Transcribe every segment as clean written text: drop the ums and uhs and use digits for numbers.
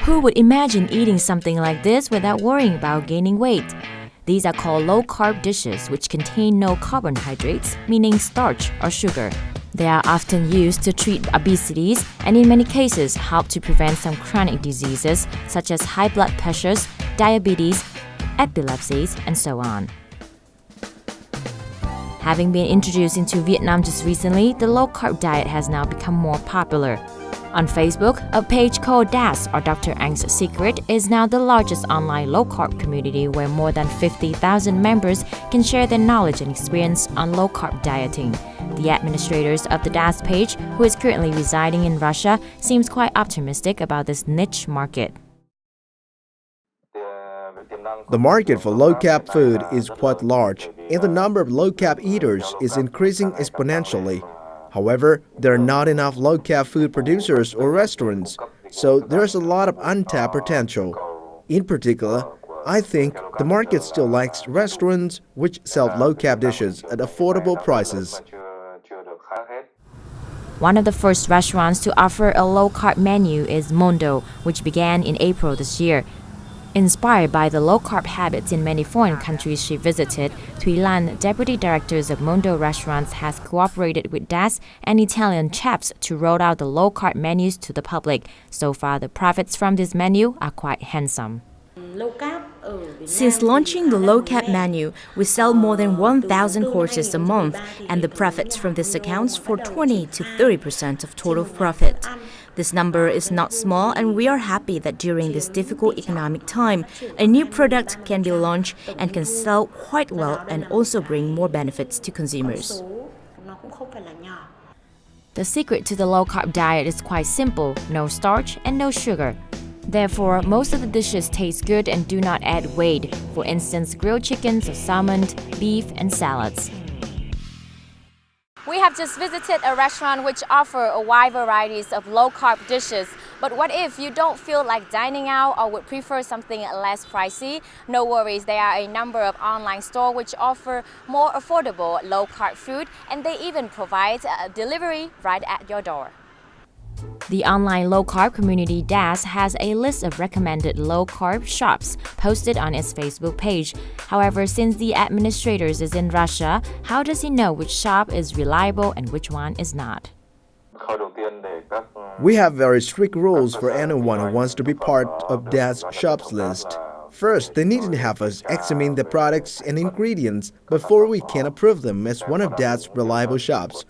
Who would imagine eating something like this without worrying about gaining weight? These are called low-carb dishes, which contain no carbohydrates, meaning starch or sugar. They are often used to treat obesity and in many cases help to prevent some chronic diseases such as high blood pressures, diabetes, epilepsies, and so on. Having been introduced into Vietnam just recently, the low-carb diet has now become more popular. On Facebook, a page called Das or Dr. Ang's Secret is now the largest online low-carb community where more than 50,000 members can share their knowledge and experience on low-carb dieting. The administrators of the Das page, who is currently residing in Russia, seems quite optimistic about this niche market. The market for low-carb food is quite large, and the number of low-carb eaters is increasing exponentially. However, there are not enough low-carb food producers or restaurants, so there's a lot of untapped potential. In particular, I think the market still lacks restaurants which sell low-carb dishes at affordable prices. One of the first restaurants to offer a low-carb menu is Mondo, which began in April this year. Inspired by the low-carb habits in many foreign countries she visited, Thuy Lan, deputy director of Mondo Restaurants, has cooperated with Das and Italian chefs to roll out the low-carb menus to the public. So far, the profits from this menu are quite handsome. Since launching the low-carb menu, we sell more than 1,000 courses a month, and the profits from this accounts for 20 to 30% of total profit. This number is not small, and we are happy that during this difficult economic time, a new product can be launched and can sell quite well and also bring more benefits to consumers. The secret to the low-carb diet is quite simple: no starch and no sugar. Therefore, most of the dishes taste good and do not add weight, for instance, grilled chickens or salmon, beef, and salads. We have just visited a restaurant which offers a wide variety of low-carb dishes. But what if you don't feel like dining out or would prefer something less pricey? No worries, there are a number of online stores which offer more affordable low-carb food, and they even provide a delivery right at your door. The online low-carb community Das has a list of recommended low-carb shops posted on its Facebook page. However, since the administrator is in Russia, how does he know which shop is reliable and which one is not? We have very strict rules for anyone who wants to be part of Das shop's list. First, they need to have us examine the products and ingredients before we can approve them as one of Das reliable shops.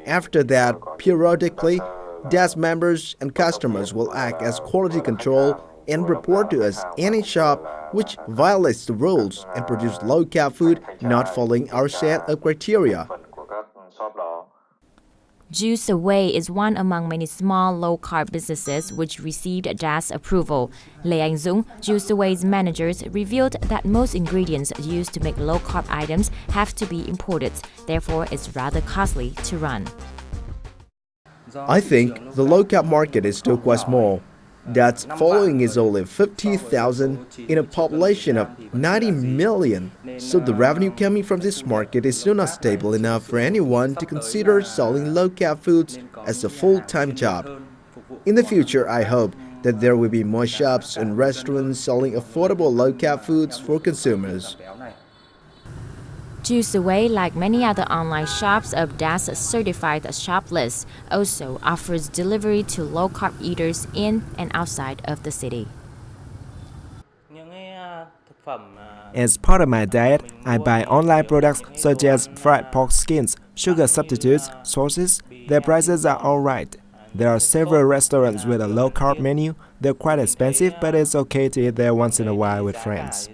After that, periodically, Das members and customers will act as quality control and report to us any shop which violates the rules and produce low-carb food not following our set of criteria. Juice Away is one among many small low-carb businesses which received Das approval. Lê Anh Dũng, Juice Away's managers, revealed that most ingredients used to make low-carb items have to be imported. Therefore, it's rather costly to run. I think the low-carb market is still quite small. Das following is only 50,000 in a population of 90 million. So the revenue coming from this market is still not stable enough for anyone to consider selling low-carb foods as a full-time job. In the future, I hope that there will be more shops and restaurants selling affordable low-carb foods for consumers. Juice Away, like many other online shops of Das certified shop list, also offers delivery to low-carb eaters in and outside of the city. As part of my diet, I buy online products such as fried pork skins, sugar substitutes, sauces. Their prices are alright. There are several restaurants with a low-carb menu. They're quite expensive, but it's okay to eat there once in a while with friends.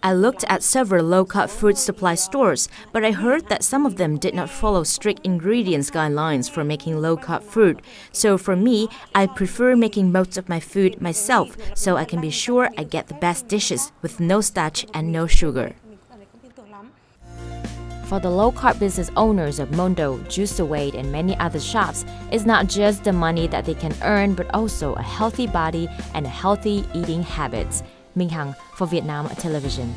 I looked at several low-carb food supply stores, but I heard that some of them did not follow strict ingredients guidelines for making low-carb food. So for me, I prefer making most of my food myself so I can be sure I get the best dishes with no starch and no sugar. For the low-carb business owners of Mondo, Juice Away, and many other shops, it's not just the money that they can earn, but also a healthy body and healthy eating habits. Minh Hằng for Vietnam Television.